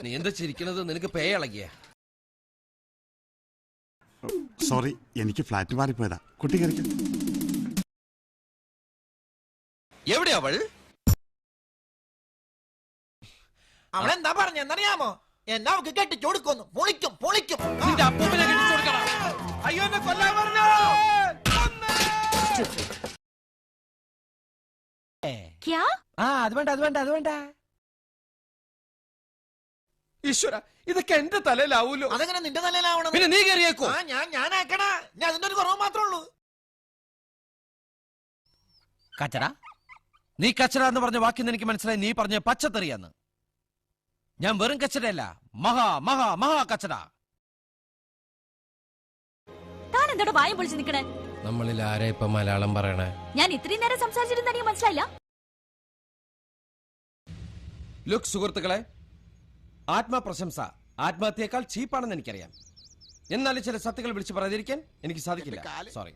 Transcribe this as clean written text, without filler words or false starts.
നീ എന്താ ചിരിക്കണത്? നിനക്ക് പേ ഇളകിയ? സോറി, എനിക്ക് ഫ്ലാറ്റ് മാറിപ്പോയതാ. കുട്ടി കറിക്കും. എവിടെയാ അവൾ? അവളെന്താ പറഞ്ഞെന്നറിയാമോ? എന്നാ അവക്ക് കെട്ടിച്ചു കൊടുക്കുന്നു. പൊളിക്കും പൊളിക്കും. നിന്റെ അപ്പൂപ്പനെ കെട്ടിച്ചു കൊടുക്കണം. അയ്യോ എന്നെ കൊല്ലാൻ പറഞ്ഞു. അത് വേണ്ട, അത് വേണ്ട, അത് വേണ്ട. ഈശ്വര, ഇതൊക്കെ എന്റെ തലയിലാവൂലോ. അതെങ്ങനെ നിന്റെ തലയിലാവണം? പിന്നെ നീ കയറിയേക്കോ? ഞാനാക്കണ. ഞാൻ അതിന്റെ ഒരു കുറവ് മാത്രമേ ഉള്ളൂ. കച്ചട, നീ കച്ചട എന്ന് പറഞ്ഞ വാക്കിന്ന് എനിക്ക് മനസ്സിലായി നീ പറഞ്ഞ പച്ചത്തറിയാന്ന്. ഞാൻ വെറും കച്ചടയല്ല, മഹാ മഹാ മഹാ കച്ചട. താൻ എന്തോടെ വായം പൊളിച്ച് നിക്കണേ? നമ്മളിൽ ആരെ ഇപ്പൊ മലയാളം പറയണേ? ഞാൻ ഇത്രയും നേരം സംസാരിച്ചിരുന്ന എനിക്ക് മനസ്സിലായില്ല. ലുക്ക് സുഹൃത്തുക്കളെ, ആത്മപ്രശംസ ആത്മഹത്യയേക്കാൾ ചീപ്പാണെന്ന് എനിക്കറിയാം. എന്നാലും ചില സത്യങ്ങൾ വിളിച്ചു പറയാതിരിക്കാൻ എനിക്ക് സാധിക്കില്ല. സോറി.